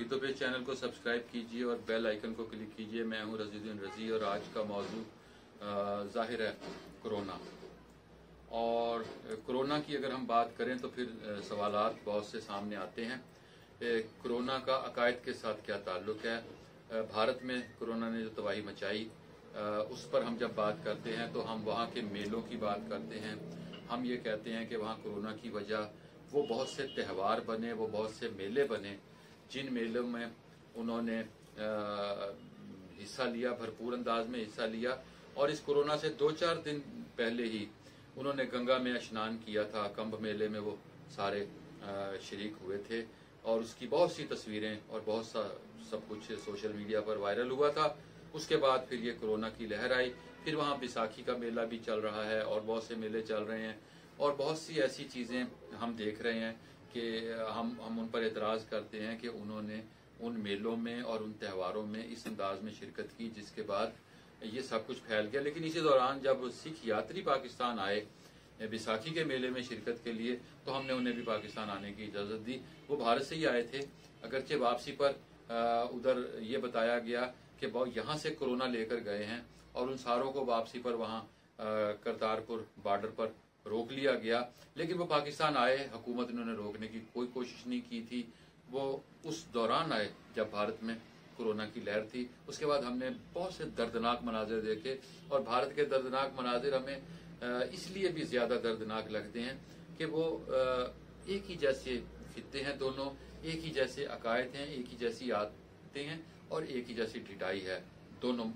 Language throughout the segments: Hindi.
अभी तो मेरे चैनल को सब्सक्राइब कीजिए और बेल आइकन को क्लिक कीजिए। मैं हूं रजीउद्दीन रजी और आज का मौजू जाहिर है कोरोना। और कोरोना की अगर हम बात करें तो फिर सवालात बहुत से सामने आते हैं। कोरोना का अकायद के साथ क्या ताल्लुक है, भारत में कोरोना ने जो तबाही मचाई उस पर हम जब बात करते हैं तो हम वहाँ के मेलों की बात करते हैं। हम ये कहते हैं कि वहाँ कोरोना की वजह वो बहुत से त्यौहार बने, वो बहुत से मेले बने जिन मेलों में उन्होंने हिस्सा लिया, भरपूर अंदाज में हिस्सा लिया। और इस कोरोना से 2-4 दिन पहले ही उन्होंने गंगा में स्नान किया था, कुंभ मेले में वो सारे शरीक हुए थे और उसकी बहुत सी तस्वीरें और बहुत सा सब कुछ सोशल मीडिया पर वायरल हुआ था। उसके बाद फिर ये कोरोना की लहर आई, फिर वहाँ बैसाखी का मेला भी चल रहा है और बहुत से मेले चल रहे हैं और बहुत सी ऐसी चीजें हम देख रहे हैं कि हम उन पर एतराज करते हैं कि उन्होंने उन मेलों में और उन त्योहारों में इस अंदाज में शिरकत की जिसके बाद ये सब कुछ फैल गया। लेकिन इसी दौरान जब सिख यात्री पाकिस्तान आए बैसाखी के मेले में शिरकत के लिए तो हमने उन्हें भी पाकिस्तान आने की इजाजत दी। वो भारत से ही आए थे, अगरचे वापसी पर उधर ये बताया गया कि यहाँ से कोरोना लेकर गए हैं और उन सारों को वापसी पर वहाँ करतारपुर बॉर्डर पर रोक लिया गया। लेकिन वो पाकिस्तान आए, हुकूमत ने रोकने की कोई कोशिश नहीं की थी। वो उस दौरान आए जब भारत में कोरोना की लहर थी। उसके बाद हमने बहुत से दर्दनाक मनाजिर देखे और भारत के दर्दनाक मनाजिर हमें इसलिए भी ज्यादा दर्दनाक लगते हैं कि वो एक ही जैसे खित्ते हैं, दोनों एक ही जैसे अकायद हैं, एक ही जैसी आदतें हैं और एक ही जैसी ढिठाई है दोनों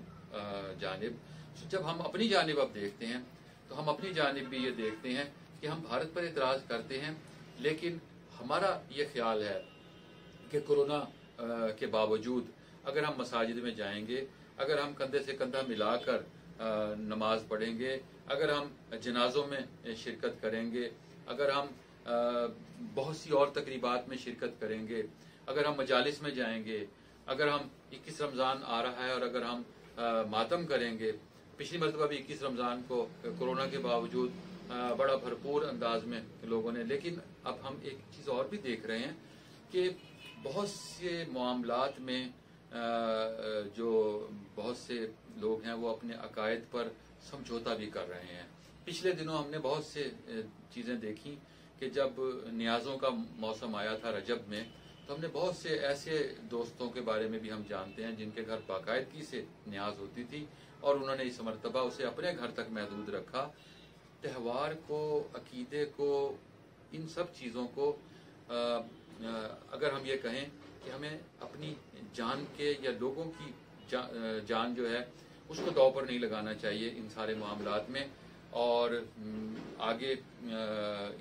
जानिब। जब हम अपनी जानिब अब देखते हैं तो हम अपनी जानिब भी ये देखते हैं कि हम भारत पर एतराज करते हैं, लेकिन हमारा ये ख्याल है कि कोरोना के बावजूद अगर हम मसाजिद में जाएंगे, अगर हम कंधे से कंधा मिलाकर नमाज पढ़ेंगे, अगर हम जनाजों में शिरकत करेंगे, अगर हम बहुत सी और तकरीबात में शिरकत करेंगे, अगर हम मजालिस में जाएंगे, अगर हम 21 रमजान आ रहा है और अगर हम मातम करेंगे। पिछली मरतबा भी 21 रमजान को कोरोना के बावजूद बड़ा भरपूर अंदाज में लोगों ने, लेकिन अब हम एक चीज और भी देख रहे हैं कि बहुत से मामलात में जो बहुत से लोग हैं वो अपने अकायद पर समझौता भी कर रहे हैं। पिछले दिनों हमने बहुत से चीजें देखी कि जब न्याजों का मौसम आया था रजब में, तो हमने बहुत से ऐसे दोस्तों के बारे में भी हम जानते हैं जिनके घर बाकायदगी से न्याज होती थी और उन्होंने इस मरतबा उसे अपने घर तक महदूद रखा। त्यौहार को, अकीदे को, इन सब चीजों को अगर हम ये कहें कि हमें अपनी जान के या लोगों की जान जो है उसको दांव पर नहीं लगाना चाहिए इन सारे मामलात में। और आगे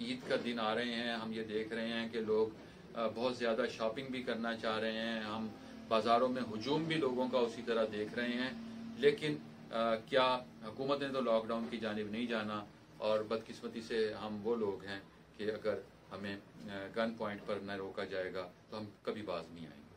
ईद का दिन आ रहे हैं, हम ये देख रहे हैं कि लोग बहुत ज्यादा शॉपिंग भी करना चाह रहे हैं, हम बाजारों में हुजूम भी लोगों का उसी तरह देख रहे हैं। लेकिन क्या हुकूमत ने तो लॉकडाउन की जानिब नहीं जाना और बदकिस्मती से हम वो लोग हैं कि अगर हमें गन पॉइंट पर न रोका जाएगा तो हम कभी बाज नहीं आएंगे।